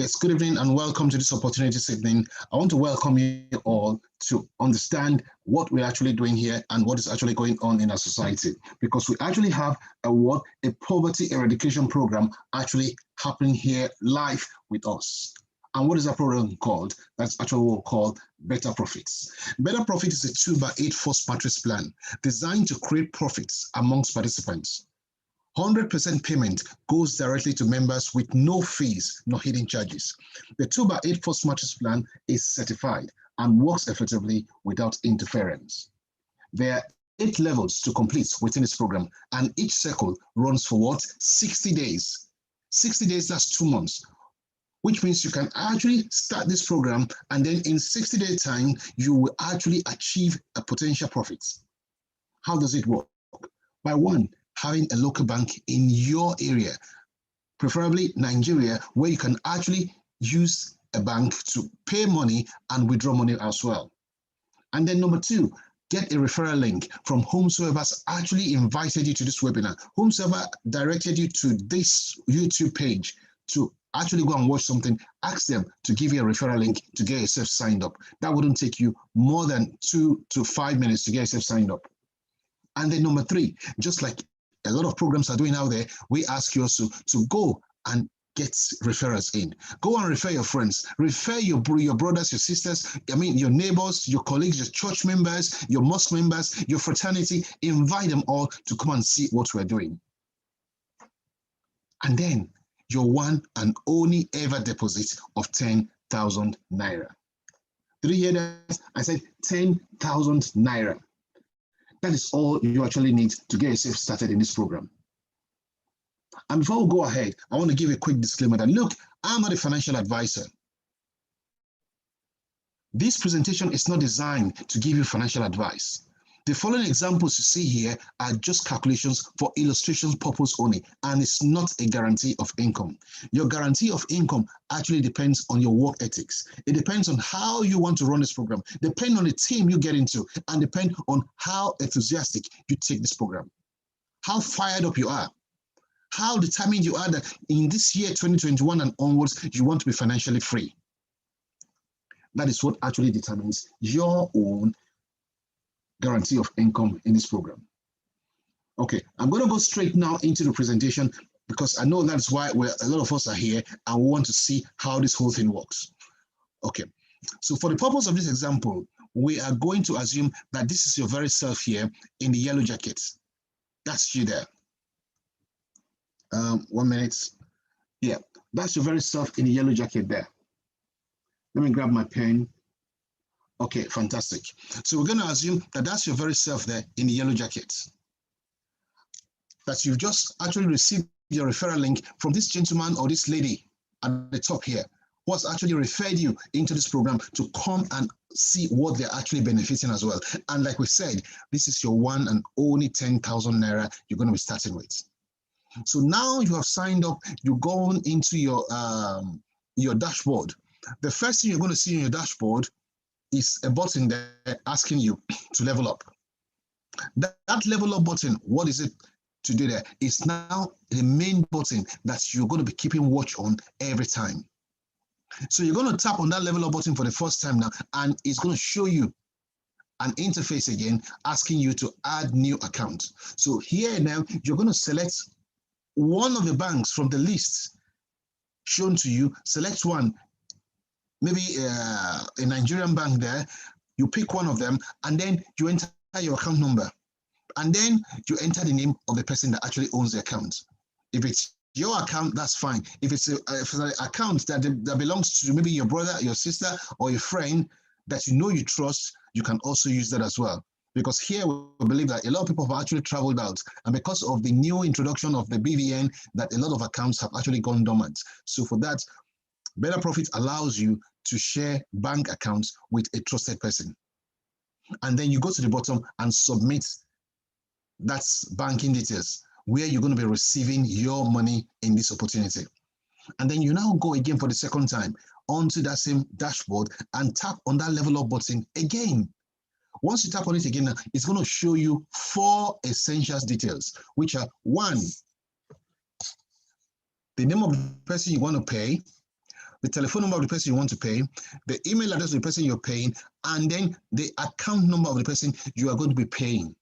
Yes, good evening and welcome to this opportunity this evening. I want to welcome you all to understand what we're actually doing here and what is actually going on in our society, because we actually have a poverty eradication program actually happening here live with us. And what is that program called? That's actually what we call Betaprofitss. Betaprofitss is a 2x8 force matrix plan designed to create profits amongst participants. 100% payment goes directly to members with no fees, no hidden charges. The 2x8 force matrix plan is certified and works effectively without interference. There are 8 levels to complete within this program, and each cycle runs for what? 60 days. 60 days, that's 2 months, which means you can actually start this program and then in 60-day time, you will actually achieve a potential profit. How does it work? By one, having a local bank in your area, preferably Nigeria, where you can actually use a bank to pay money and withdraw money as well. And then number 2, get a referral link from whomsoever's actually invited you to this webinar, whomsoever directed you to this YouTube page to actually go and watch something. Ask them to give you a referral link to get yourself signed up. That wouldn't take you more than 2 to 5 minutes to get yourself signed up. And then number 3, just like a lot of programs are doing out there, we ask you also to go and get referrals in. Go and refer your friends, refer your brothers, your sisters, your neighbors, your colleagues, your church members, your mosque members, your fraternity. Invite them all to come and see what we're doing. And then your one and only ever deposit of 10,000 naira. Did you hear that? I said 10,000 naira. That is all you actually need to get yourself started in this program. And before we go ahead, I want to give a quick disclaimer that, look, I'm not a financial advisor. This presentation is not designed to give you financial advice. The following examples you see here are just calculations for illustration purpose only, and it's not a guarantee of income. Your guarantee of income actually depends on your work ethics. It depends on how you want to run this program, depend on the team you get into, and depend on how enthusiastic you take this program, how fired up you are, how determined you are that in this year 2021 and onwards, you want to be financially free. That is what actually determines your own guarantee of income in this program. Okay, I'm going to go straight now into the presentation because I know that's why a lot of us are here and we want to see how this whole thing works. Okay, so for the purpose of this example, we are going to assume that this is your very self here in the yellow jacket. That's you there. 1 minute. Yeah, that's your very self in the yellow jacket there. Let me grab my pen. Okay, fantastic. So we're going to assume that that's your very self there in the yellow jacket. That you've just actually received your referral link from this gentleman or this lady at the top here, who has actually referred you into this program to come and see what they're actually benefiting as well. And like we said, this is your one and only 10,000 naira you're going to be starting with. So now you have signed up, you're going into your dashboard. The first thing you're going to see in your dashboard is a button there asking you to level up. That level up button, what is it to do there? It's now the main button that you're going to be keeping watch on every time. So you're going to tap on that level up button for the first time now, and it's going to show you an interface again asking you to add new account. So here now, you're going to select one of the banks from the list shown to you. Select one. Maybe a Nigerian bank there, you pick one of them, and then you enter your account number. And then you enter the name of the person that actually owns the account. If it's your account, that's fine. If it's an account that belongs to maybe your brother, your sister, or your friend that you know you trust, you can also use that as well. Because here we believe that a lot of people have actually traveled out. And because of the new introduction of the BVN, that a lot of accounts have actually gone dormant. So for that, Betaprofitss allows you to share bank accounts with a trusted person. And then you go to the bottom and submit that's banking details where you're going to be receiving your money in this opportunity. And then you now go again for the second time onto that same dashboard and tap on that level up button again. Once you tap on it again, it's going to show you 4 essentials details, which are 1, the name of the person you want to pay, the telephone number of the person you want to pay, the email address of the person you're paying, and then the account number of the person you are going to be paying.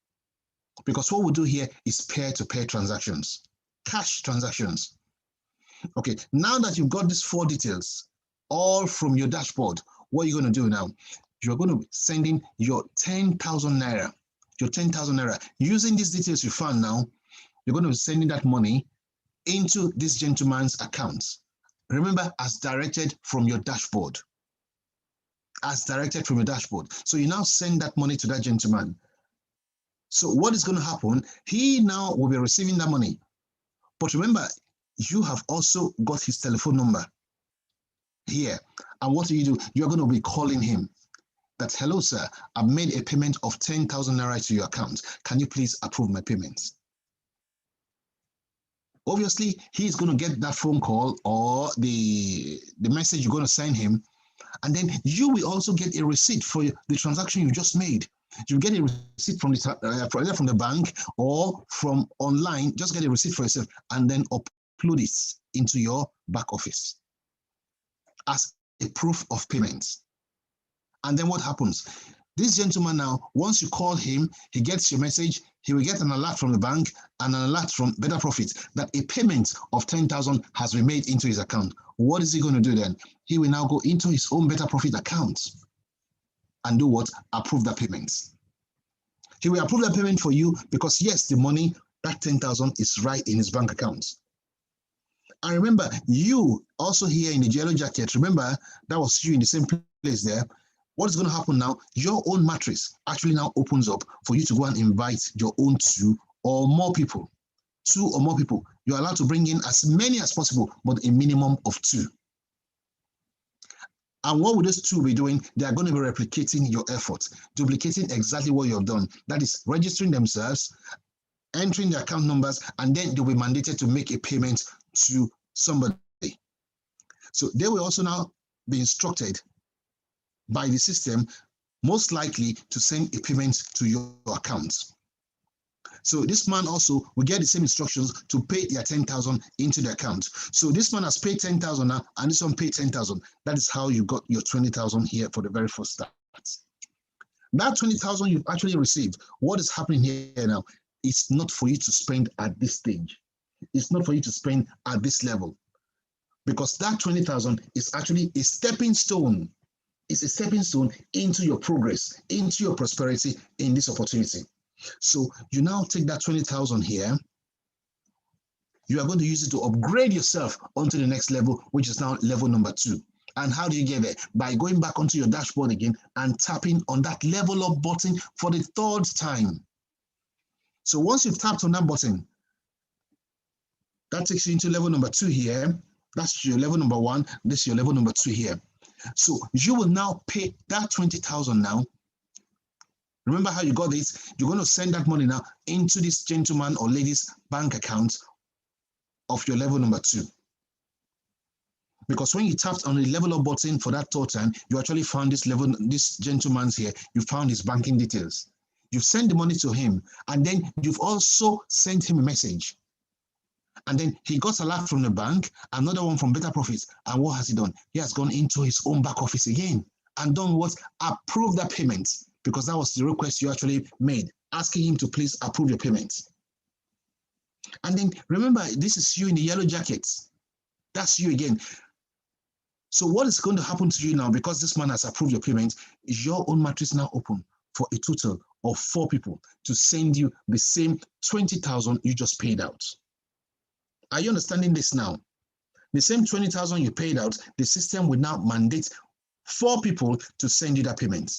Because what we do here is peer-to-peer transactions, cash transactions. Okay, now that you've got these 4 details, all from your dashboard, what you're going to do now, you're going to be sending your 10,000 naira, Using these details you found now, you're going to be sending that money into this gentleman's account. Remember, as directed from your dashboard. So you now send that money to that gentleman. So what is going to happen? He now will be receiving that money. But remember, you have also got his telephone number here. And what do? You're going to be calling him. That, hello, sir, I've made a payment of 10,000 naira to your account. Can you please approve my payments? Obviously, he's going to get that phone call or the message you're going to send him. And then you will also get a receipt for the transaction you just made. You get a receipt from either from the bank or from online. Just get a receipt for yourself and then upload it into your back office as a proof of payment. And then what happens? This gentleman now, once you call him, he gets your message. He will get an alert from the bank and an alert from Betaprofitss that a payment of 10,000 has been made into his account. What is he going to do then? He will now go into his own Betaprofitss account and do what? Approve that payment. He will approve that payment for you because, yes, the money, that 10,000 is right in his bank account. And remember, you also here in the yellow jacket, remember, that was you in the same place there. What is going to happen now? Your own matrix actually now opens up for you to go and invite your own 2 or more people. 2 or more people. You're allowed to bring in as many as possible, but a minimum of 2. And what will those 2 be doing? They are going to be replicating your effort, duplicating exactly what you have done. That is registering themselves, entering their account numbers, and then they'll be mandated to make a payment to somebody. So they will also now be instructed by the system, most likely to send a payment to your account. So this man also will get the same instructions to pay their 10,000 into the account. So this man has paid 10,000 now, and this one paid 10,000. That is how you got your 20,000 here for the very first start. That 20,000 you've actually received, what is happening here now? It's not for you to spend at this stage. It's not for you to spend at this level. Because that 20,000 is actually a stepping stone. It's a stepping stone into your progress, into your prosperity in this opportunity. So you now take that 20,000 here. You are going to use it to upgrade yourself onto the next level, which is now level number 2. And how do you get there? By going back onto your dashboard again and tapping on that level up button for the 3rd time. So once you've tapped on that button, that takes you into level number 2 here. That's your level number 1. This is your level number 2 here. So you will now pay that 20,000 now. Remember how you got this? You're going to send that money now into this gentleman or lady's bank account of your level number 2. Because when you tapped on the level up button for that 3rd time, you actually found this gentleman's here. You found his banking details. You've sent the money to him, and then you've also sent him a message. And then he got a alert from the bank, another one from Betaprofitss. And what has he done? He has gone into his own back office again and done what? Approve that payment, because that was the request you actually made, asking him to please approve your payment. And then remember, this is you in the yellow jackets. That's you again. So what is going to happen to you now, because this man has approved your payment, is your own matrix now open for a total of 4 people to send you the same 20,000 you just paid out. Are you understanding this now? The same 20,000 you paid out, the system will now mandate 4 people to send you that payment.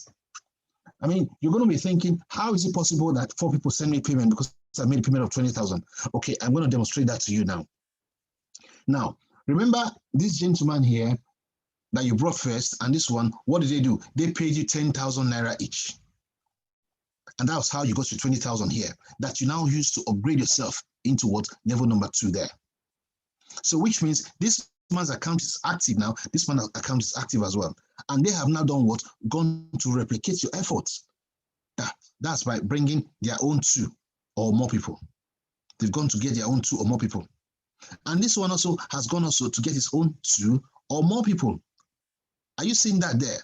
I mean, you're going to be thinking, how is it possible that 4 people send me payment because I made a payment of 20,000? Okay, I'm going to demonstrate that to you now. Now, remember this gentleman here that you brought first, and this one, what did they do? They paid you 10,000 naira each. And that was how you got your 20,000 here, that you now use to upgrade yourself into what? Level number 2 there. So which means this man's account is active now. This man's account is active as well. And they have now done what? Gone to replicate your efforts. That's by bringing their own 2 or more people. They've gone to get their own 2 or more people. And this one also has gone also to get his own 2 or more people. Are you seeing that there?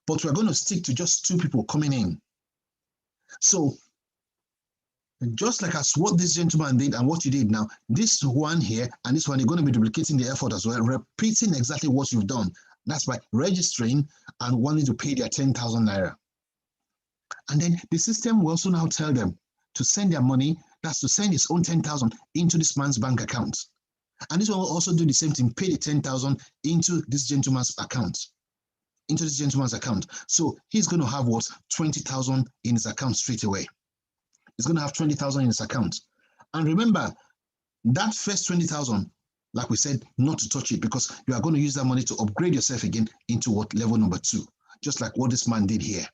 But we're going to stick to just 2 people coming in. So just like as what this gentleman did and what you did now, this one here and this one, you're going to be duplicating the effort as well, repeating exactly what you've done. That's by registering and wanting to pay their 10,000 naira. And then the system will also now tell them to send their money, that's to send his own 10,000 into this man's bank account. And this one will also do the same thing, pay the 10,000 into this gentleman's account. So he's going to have what? 20,000 in his account straight away. He's going to have 20,000 in his account. And remember, that first 20,000, like we said, not to touch it, because you are going to use that money to upgrade yourself again into what? Level number 2, just like what this man did here.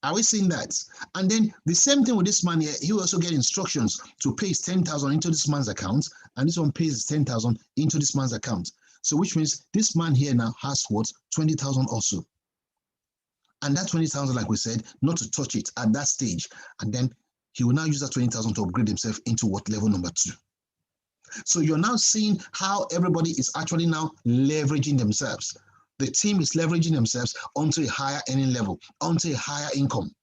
Are we seeing that? And then the same thing with this man here, he will also get instructions to pay his 10,000 into this man's account, and this one pays his 10,000 into this man's account. So which means this man here now has what? 20,000 also. And that 20,000, like we said, not to touch it at that stage. And then he will now use that 20,000 to upgrade himself into what? Level number 2. So you're now seeing how everybody is actually now leveraging themselves. The team is leveraging themselves onto a higher earning level, onto a higher income.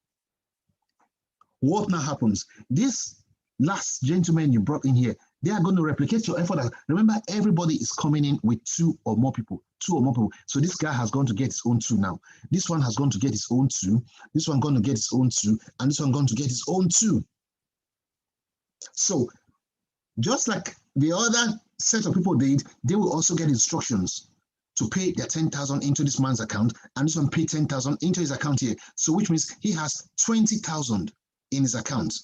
What now happens? This last gentleman you brought in here, they are going to replicate your effort. Remember, everybody is coming in with 2 or more people. So this guy has gone to get his own 2 now. This one has gone to get his own 2. This one going to get his own 2. And this one going to get his own 2. So just like the other set of people did, they will also get instructions to pay their 10,000 into this man's account, and this one pay 10,000 into his account here. So which means he has 20,000 in his account.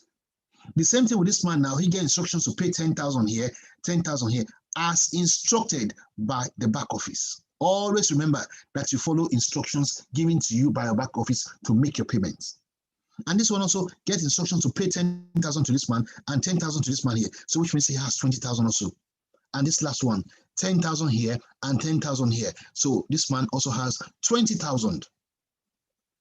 The same thing with this man now, he gets instructions to pay 10,000 here, 10,000 here, as instructed by the back office. Always remember that you follow instructions given to you by your back office to make your payments. And this one also gets instructions to pay 10,000 to this man and 10,000 to this man here. So which means he has 20,000 also. And this last one, 10,000 here and 10,000 here. So this man also has 20,000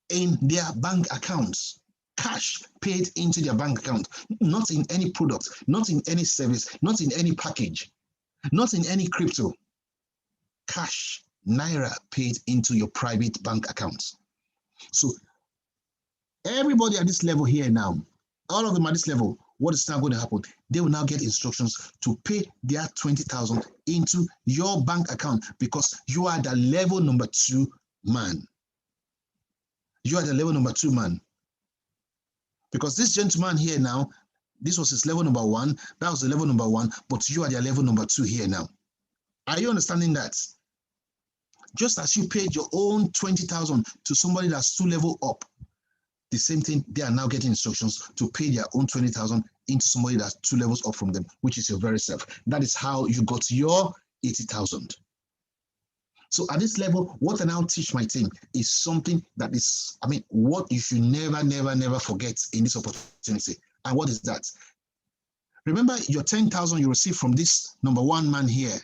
in their bank accounts. Cash paid into their bank account, not in any product, not in any service, not in any package, not in any crypto. Cash, naira paid into your private bank accounts. So everybody at this level here now, all of them at this level, what is now going to happen? They will now get instructions to pay their 20,000 into your bank account, because you are the level number 2 man. You are the level number 2 man. Because this gentleman here now, this was his level number 1, that was the level number 1, but you are the level number 2 here now. Are you understanding that? Just as you paid your own 20,000 to somebody that's 2 level up, the same thing, they are now getting instructions to pay their own 20,000 into somebody that's 2 levels up from them, which is your very self. That is how you got your 80,000. So at this level, what I now teach my team is something that is, what you should never forget in this opportunity. And what is that? Remember your 10,000 you receive from this number 1 man here,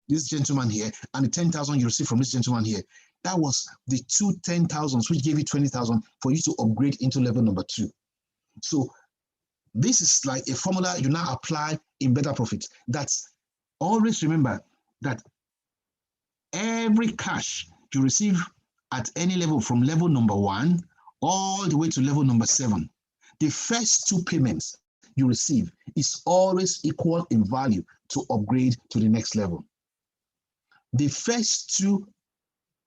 this gentleman here, and the 10,000 you receive from this gentleman here. That was the 2 10,000s, which gave you 20,000 for you to upgrade into level number 2. So this is like a formula you now apply in Betaprofitss. That's always remember that every cash you receive at any level from level number 1 all the way to level number 7, the first 2 payments you receive is always equal in value to upgrade to the next level. The first 2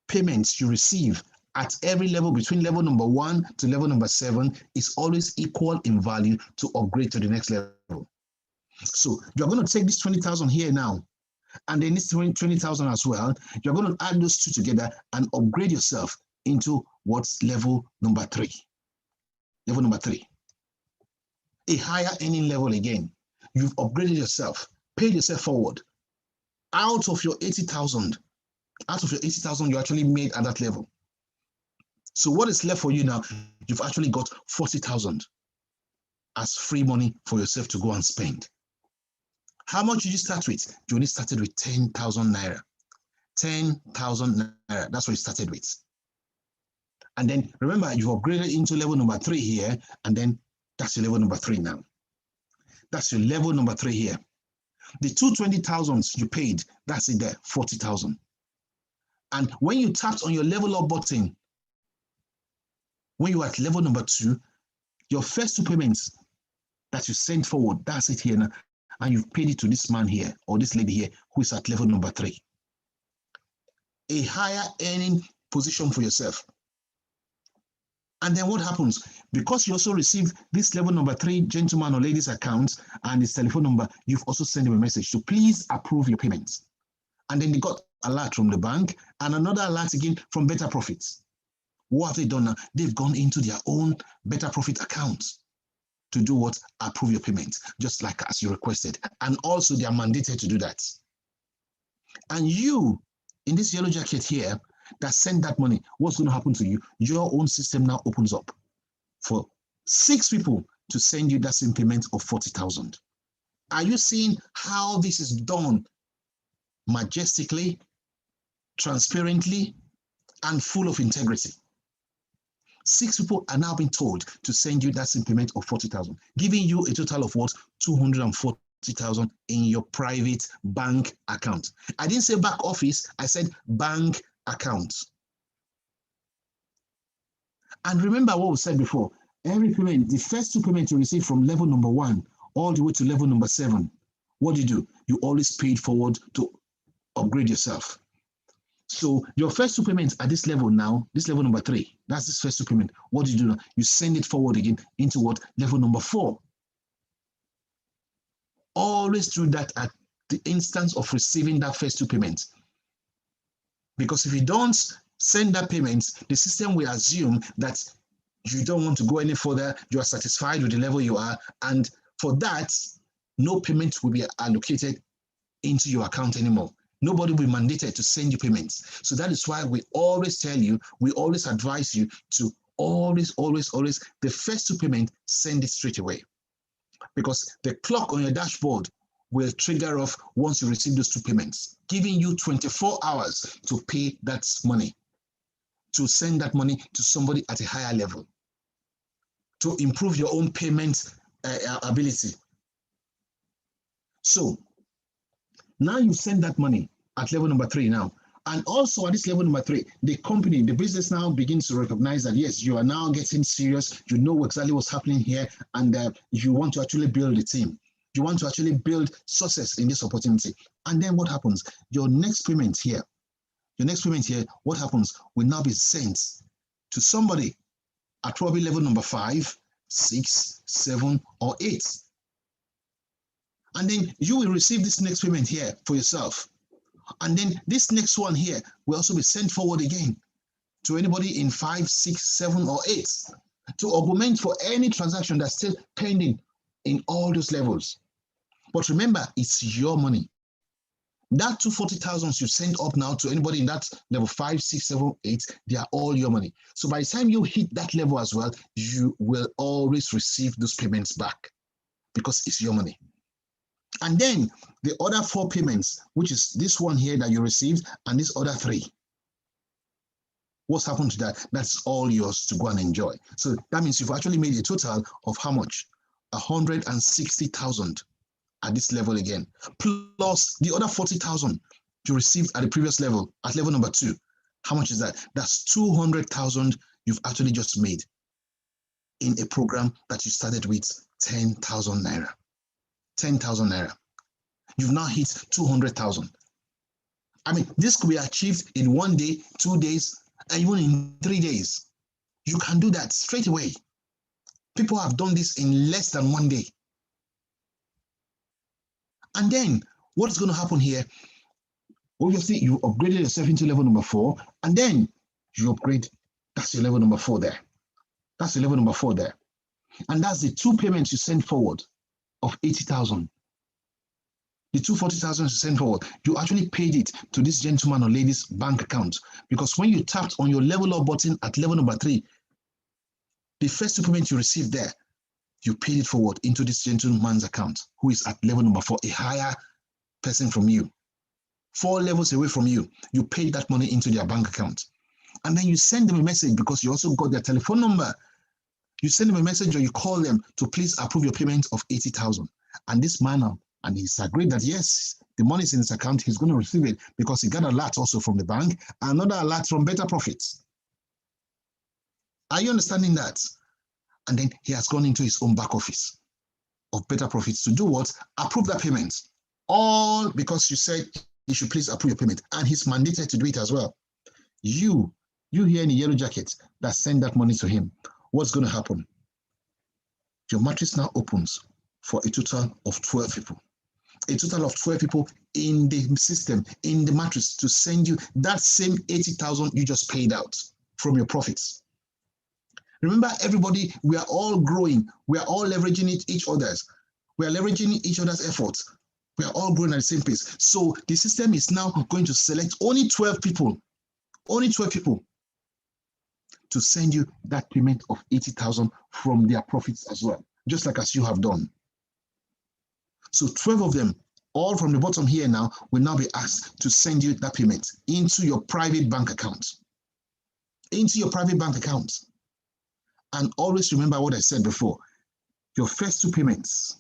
payments you receive at every level between level number 1 to level number 7 is always equal in value to upgrade to the next level. So you're going to take this 20,000 here now, and then this 20,000 as well. You're going to add those 2 together and upgrade yourself into what's level number 3. Level number 3. A higher earning level again. You've upgraded yourself, paid yourself forward. Out of your 80,000, you actually made at that level. So what is left for you now? You've actually got 40,000 as free money for yourself to go and spend. How much did you start with? You only started with 10,000 naira. 10,000 naira, that's what you started with. And then remember, you've upgraded into level number 3 here, and then that's your level number 3 now. That's your level number 3 here. The 220,000 you paid, that's it there, 40,000. And when you tapped on your level up button, when you are at level number 2, your first 2 payments that you sent forward, that's it here now. And you've paid it to this man here or this lady here who is at level number 3. A higher earning position for yourself. And then what happens? Because you also receive this level number 3 gentleman or lady's account and his telephone number, you've also sent him a message to please approve your payments. And then they got alert from the bank and another alert again from Betaprofitss. What have they done now? They've gone into their own Betaprofitss account to do what? Approve your payment, just like as you requested. And also they are mandated to do that. And you, in this yellow jacket here, that sent that money, what's going to happen to you? Your own system now opens up for 6 people to send you that same payment of 40,000. Are you seeing how this is done majestically, transparently, and full of integrity? 6 people are now being told to send you that same payment of 40,000, giving you a total of what? 240,000 in your private bank account. I didn't say back office, I said bank account. And remember what we said before, every payment, the first 2 payments you receive from level number 1 all the way to level number 7, what do? You always paid forward to upgrade yourself. So your first 2 payments at this level now, this level number 3, that's this first 2 payment. What do now? You send it forward again into what? Level number 4. Always do that at the instance of receiving that first 2 payments. Because if you don't send that payment, the system will assume that you don't want to go any further, you are satisfied with the level you are, and for that, no payment will be allocated into your account anymore. Nobody will be mandated to send you payments. So that is why we always tell you, we always advise you to always, the first 2 payments, send it straight away. Because the clock on your dashboard will trigger off once you receive those 2 payments, giving you 24 hours to pay that money, to send that money to somebody at a higher level, to improve your own payment ability. So now you send that money at level number 3 now. And also at this level number 3, the company, the business now begins to recognize that, yes, you are now getting serious. You know exactly what's happening here. And you want to actually build a team. You want to actually build success in this opportunity. And then what happens? Your next payment here, what happens? Will now be sent to somebody at probably level number 5, 6, 7, or 8. And then you will receive this next payment here for yourself. And then this next one here will also be sent forward again to anybody in 5, 6, 7, or 8 to augment for any transaction that's still pending in all those levels. But remember, it's your money. That 240,000 you send up now to anybody in that level 5, 6, 7, 8, they are all your money. So by the time you hit that level as well, you will always receive those payments back because it's your money. And then the other 4 payments, which is this one here that you received and this other 3. What's happened to that? That's all yours to go and enjoy. So that means you've actually made a total of how much? 160,000 at this level again, plus the other 40,000 you received at the previous level, at level number 2. How much is that? That's 200,000 you've actually just made in a program that you started with 10,000 naira. 10,000 naira. You've now hit 200,000. I mean, this could be achieved in 1 day, 2 days, and even in 3 days. You can do that straight away. People have done this in less than 1 day. And then what's going to happen here? Obviously, you upgraded yourself into level number 4, and then you upgrade. That's your level number 4 there. That's the level number 4 there. And that's the 2 payments you send forward of 80,000. The 240,000 you send forward, you actually paid it to this gentleman or lady's bank account, because when you tapped on your level up button at level number 3, the first 2 payments you received there, you paid it forward into this gentleman's account, who is at level number 4, a higher person from you, 4 levels away from you. You paid that money into their bank account. And then you send them a message because you also got their telephone number. You send them a message or you call them to please approve your payment of 80,000. And this man And he's agreed that yes, the money is in his account, he's going to receive it because he got a alert also from the bank, another alert from Betaprofitss. Are you understanding that? And then he has gone into his own back office of Betaprofitss to do what? Approve that payment. All because you said you should please approve your payment. And he's mandated to do it as well. You here in the yellow jacket that send that money to him, what's going to happen? Your matrix now opens for a total of 12 people. A total of 12 people in the system, in the matrix, to send you that same 80,000 you just paid out from your profits. Remember, everybody, we are all growing. We are all leveraging each other's. We are leveraging each other's efforts. We are all growing at the same pace. So the system is now going to select only 12 people, to send you that payment of 80,000 from their profits as well, just like as you have done. So 12 of them, all from the bottom here now, will now be asked to send you that payment into your private bank account. Into your private bank account. And always remember what I said before. Your first two payments,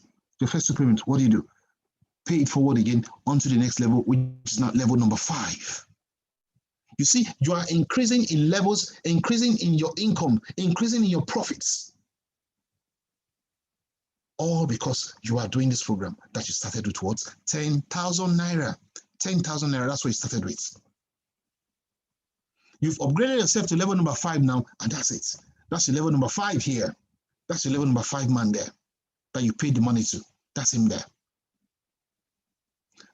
what do? Pay it forward again onto the next level, which is now level number 5. You see, you are increasing in levels, increasing in your income, increasing in your profits. All because you are doing this program that you started with what? 10,000 naira. 10,000 naira, that's what you started with. You've upgraded yourself to level number 5 now, and that's it. That's your level number 5 here. That's your level number 5 man there that you paid the money to. That's him there.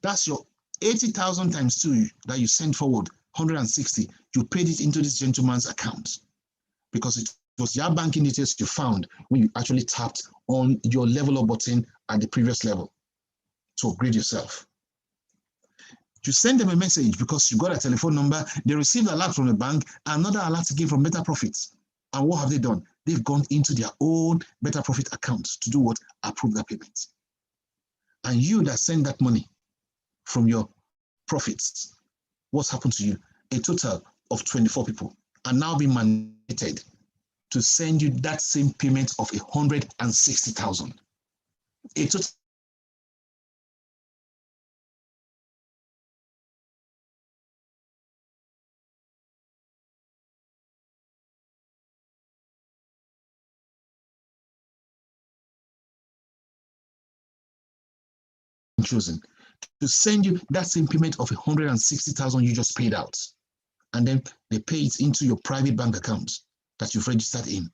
That's your 80,000 times 2 that you sent forward, 160. You paid it into this gentleman's account because it was your banking details you found when you actually tapped on your level up button at the previous level to upgrade yourself. You send them a message because you got a telephone number. They received an alert from the bank, another alert again from Betaprofitss. And what have they done? They've gone into their own Betaprofitss account to do what? Approve that payment. And you that send that money from your profits, what's happened to you? A total of 24 people are now being mandated to send you that same payment of 160,000. A total chosen to send you that same payment of 160,000 you just paid out. And then they pay it into your private bank account that you've registered in.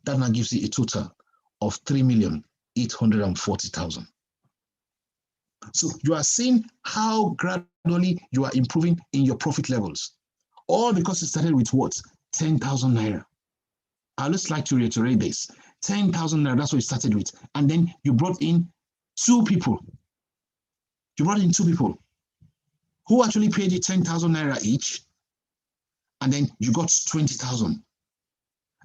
That now gives you a total of 3,840,000. So you are seeing how gradually you are improving in your profit levels. All because it started with what? 10,000 naira. I'd just like to reiterate this. 10,000 naira, that's what you started with. And then you brought in 2 people. You brought in 2 people who actually paid you 10,000 naira each. And then you got 20,000.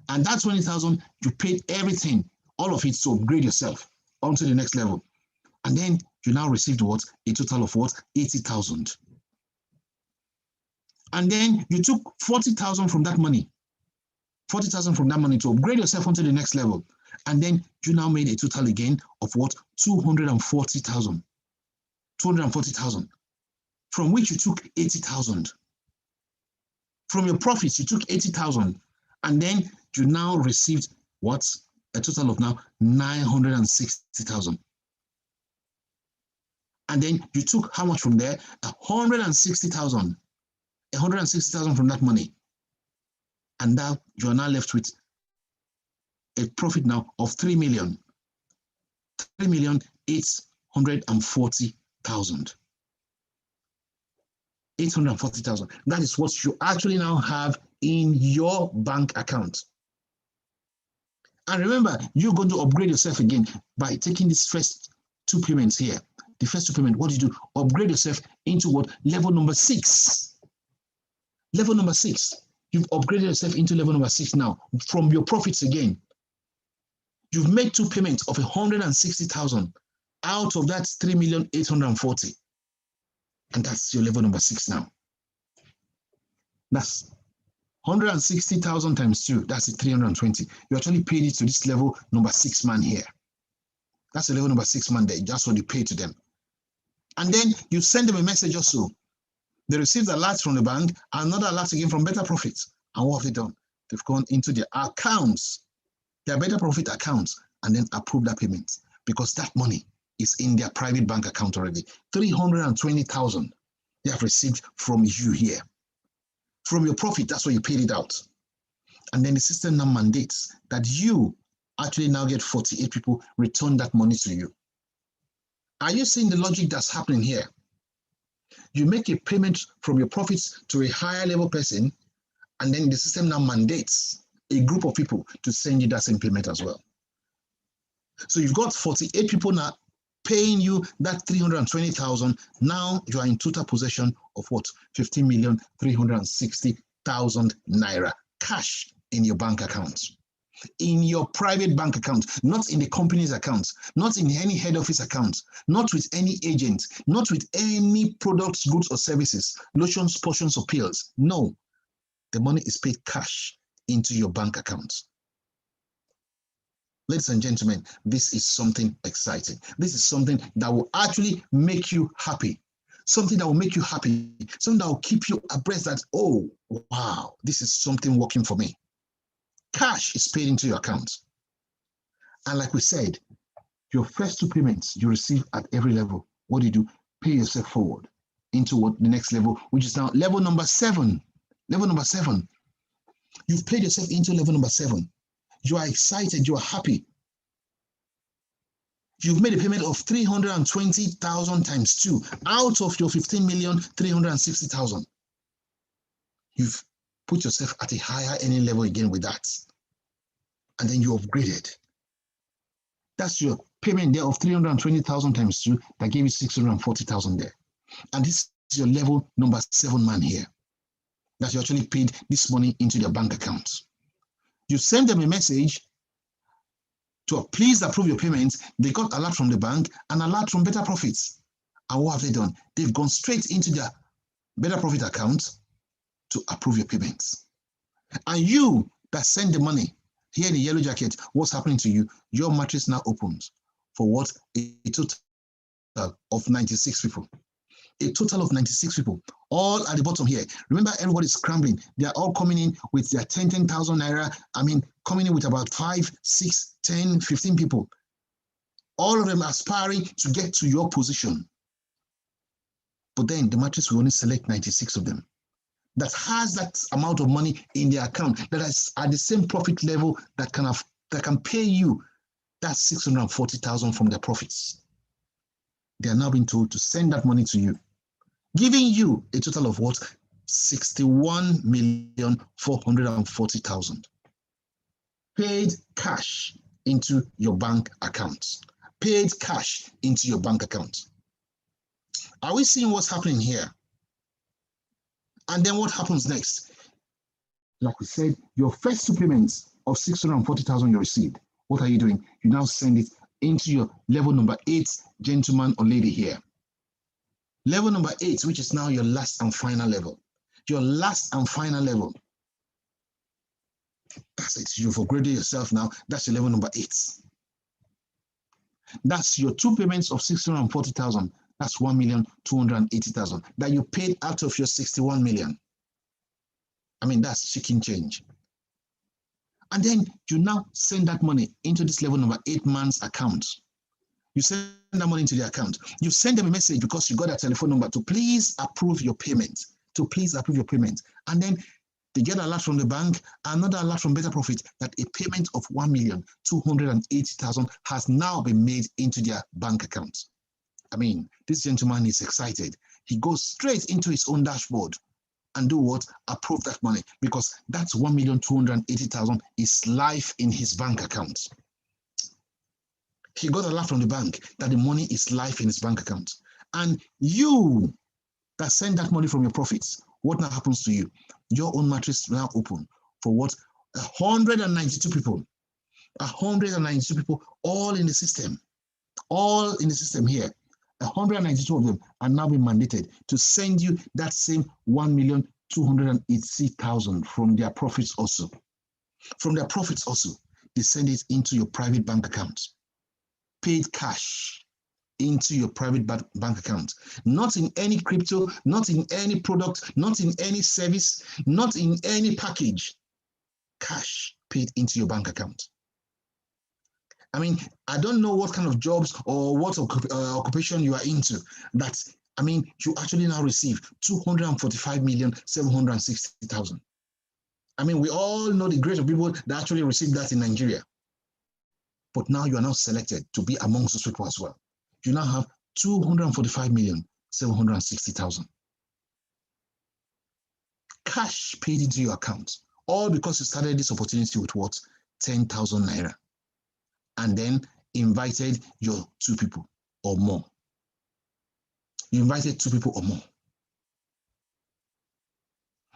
And that 20,000, you paid everything, all of it, to upgrade yourself onto the next level. And then you now received what? A total of what? 80,000. And then you took 40,000 from that money. 40,000 from that money to upgrade yourself onto the next level. And then you now made a total again of what? 240,000. 240,000. From which you took 80,000. From your profits, you took 80,000. And then you now received what? A total of now 960,000. And then you took how much from there? 160,000. 160,000 from that money. And now you are now left with a profit now of 3,840,000. 840,000. That is what you actually now have in your bank account. And remember, you're going to upgrade yourself again by taking these first 2 payments here. The first 2 payments, what do you do? Upgrade yourself into what? Level number 6. Level number 6. You've upgraded yourself into level number 6 now from your profits again. You've made 2 payments of 160,000 out of that 3,840,000. And that's your level number 6 now. That's 160,000 times 2. That's 320. You actually paid it to this level number 6 man here. That's the level number 6 man there. That's what you pay to them. And then you send them a message also. They received a alert from the bank, another alert again from Betaprofitss. And what have they done? They've gone into their accounts, their Betaprofitss accounts, and then approved that payment because that money is in their private bank account already. 320,000 they have received from you here. From your profit, that's why you paid it out. And then the system now mandates that you actually now get 48 people return that money to you. Are you seeing the logic that's happening here? You make a payment from your profits to a higher level person, and then the system now mandates a group of people to send you that same payment as well. So you've got 48 people now paying you that 320,000. Now you are in total possession of what? 15,360,000 naira cash in your bank account. In your private bank account, not in the company's account, not in any head office account, not with any agent, not with any products, goods or services, lotions, potions or pills. No, the money is paid cash into your bank account. Ladies and gentlemen, this is something exciting. This is something that will actually make you happy. Something that will make you happy. Something that will keep you abreast that, oh, wow, this is something working for me. Cash is paid into your account. And like we said, your first two payments you receive at every level. What do? Pay yourself forward into what the next level, which is now level number 7. Level number 7. You've paid yourself into level number 7. You are excited, you are happy. You've made a payment of 320,000 times 2 out of your 15,360,000. You've put yourself at a higher earning level again with that. And then you upgraded. That's your payment there of 320,000 times 2 that gave you 640,000 there. And this is your level number 7 man here. That you actually paid this money into their bank account. You send them a message to please approve your payments. They got alert from the bank and alert from Betaprofitss. And what have they done? They've gone straight into their Betaprofitss account to approve your payments. And you that send the money here in the yellow jacket, what's happening to you? Your matrix now opens for what? A total of 96 people. A total of 96 people, all at the bottom here. Remember, everybody's scrambling. They are all coming in with their 10,000 naira. I mean, coming in with about 5, 6, 10, 15 people. All of them aspiring to get to your position. But then the matrix will only select 96 of them. That has that amount of money in their account, that is at the same profit level that can pay you that 640,000 from their profits. They are now being told to send that money to you, giving you a total of what? 61,440,000 paid cash into your bank account. Paid cash into your bank account. Are we seeing what's happening here? And then what happens next? Like we said, your first two payments of 640,000 you received. What are you doing? You now send it into your level number 8 gentleman or lady here. Level number 8, which is now your last and final level. Your last and final level. That's it. You've upgraded yourself now. That's your level number 8. That's your two payments of 640,000. That's 1,280,000 that you paid out of your 61 million. I mean, that's chicken change. And then you now send that money into this level number 8 man's account. You send that money into the account. You send them a message because you got a telephone number to please approve your payment. To please approve your payment. And then they get an alert from the bank, another alert from Betaprofitss that a payment of 1,280,000 has now been made into their bank account. I mean, this gentleman is excited. He goes straight into his own dashboard and do what? Approve that money, because that's 1,280,000 is live in his bank account. He got a alert from the bank that the money is live in his bank account. And you that send that money from your profits, what now happens to you? Your own matrix now open for what? 192 people. 192 people all in the system. All in the system here. 192 of them are now being mandated to send you that same 1,280,000 from their profits also. From their profits also, they send it into your private bank account. Paid cash into your private bank account. Not in any crypto, not in any product, not in any service, not in any package. Cash paid into your bank account. I mean, I don't know what kind of jobs or what occupation you are into. You actually now receive 245,760,000. I mean, we all know the grade of people that actually receive that in Nigeria. But now you are now selected to be amongst those people as well. You now have 245,760,000. Cash paid into your account, all because you started this opportunity with what? 10,000 naira. And then invited your 2 people or more. You invited 2 people or more.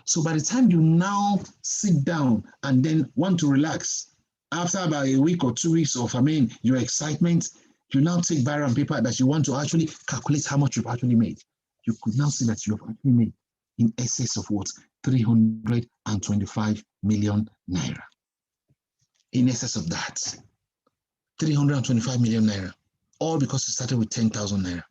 So by the time you now sit down and then want to relax, after about a week or 2 weeks of, your excitement, you now take biro and paper that you want to actually calculate how much you've actually made. You could now see that you have actually made in excess of what? 325 million naira. In excess of that, 325 million naira, all because you started with 10,000 naira.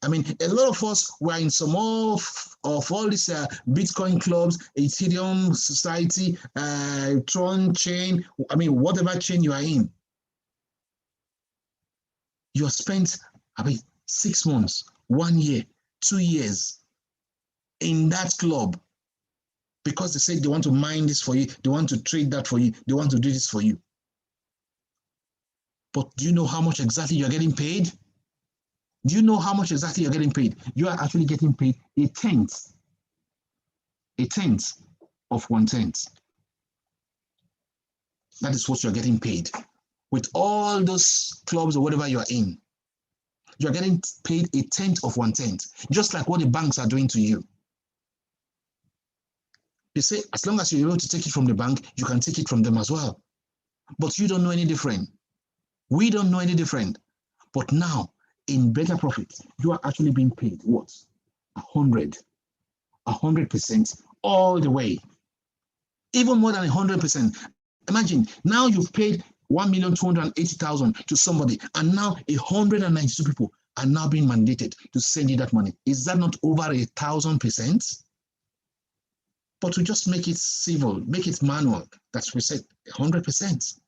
I mean, a lot of us were in some of all these Bitcoin clubs, Ethereum Society, Tron chain, whatever chain you are in. You have spent 6 months, 1 year, 2 years in that club because they say they want to mine this for you, they want to trade that for you, they want to do this for you. But do you know how much exactly you're getting paid? Do you know how much exactly you're getting paid? You are actually getting paid a tenth of 1/10. That is what you're getting paid. With all those clubs or whatever you're in, you're getting paid a tenth of 1/10, just like what the banks are doing to you. They say, as long as you're able to take it from the bank, you can take it from them as well. But you don't know any different. We don't know any different. But now, in Betaprofitss, you are actually being paid what? 100% all the way. Even more than 100%. Imagine, now you've paid 1,280,000 to somebody, and now 192 people are now being mandated to send you that money. Is that not over 1,000%? But we just make it civil, make it manual. That's what we said, 100%.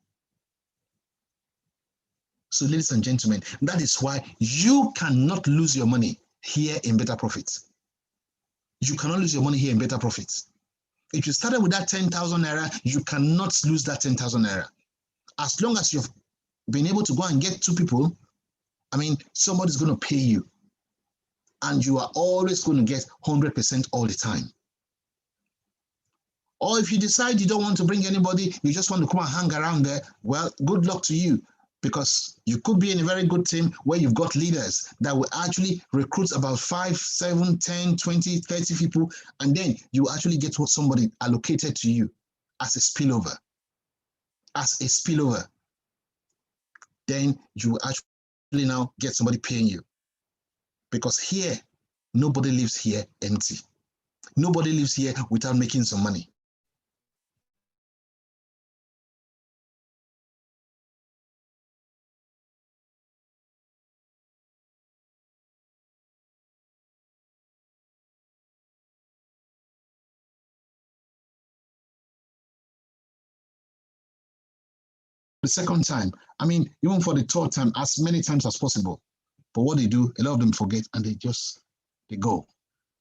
So, ladies and gentlemen, that is why you cannot lose your money here in Betaprofitss. You cannot lose your money here in Betaprofitss. If you started with that 10,000 naira, you cannot lose that 10,000 naira. As long as you've been able to go and get 2 people, somebody's going to pay you. And you are always going to get 100% all the time. Or if you decide you don't want to bring anybody, you just want to come and hang around there, well, good luck to you. Because you could be in a very good team where you've got leaders that will actually recruit about 5, 7, 10, 20, 30 people, and then you actually get somebody allocated to you as a spillover. Then you actually now get somebody paying you. Because here, nobody lives here empty. Nobody lives here without making some money. The second time, even for the third time, as many times as possible. But what they do, a lot of them forget and they go.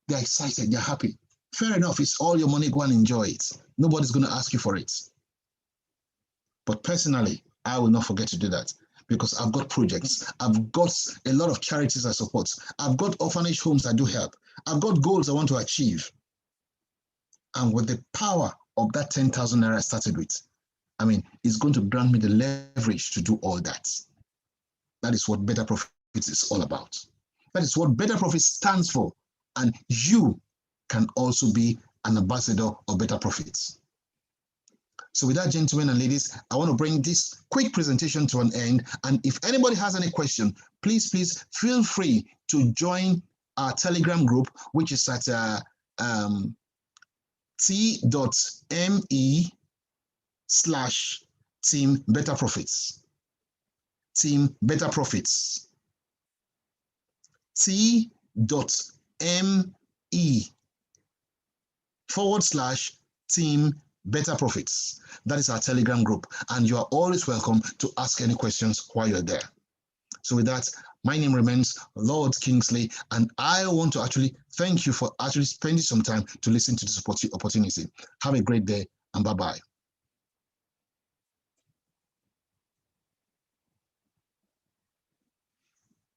They're excited, they're happy. Fair enough, it's all your money, go and enjoy it. Nobody's going to ask you for it. But personally, I will not forget to do that because I've got projects. I've got a lot of charities I support. I've got orphanage homes I do help. I've got goals I want to achieve. And with the power of that 10,000 naira I started with, it's going to grant me the leverage to do all that. That is what Betaprofitss is all about. That is what Betaprofitss stands for. And you can also be an ambassador of Betaprofitss. So with that, gentlemen and ladies, I want to bring this quick presentation to an end. And if anybody has any question, please feel free to join our Telegram group, which is at t.me/Team Betaprofitss. Team Betaprofitss. T.me/Team Betaprofitss. That is our Telegram group, and you are always welcome to ask any questions while you're there. So with that, my name remains Lord Kingsley, and I want to actually thank you for actually spending some time to listen to this opportunity. Have a great day, and bye-bye.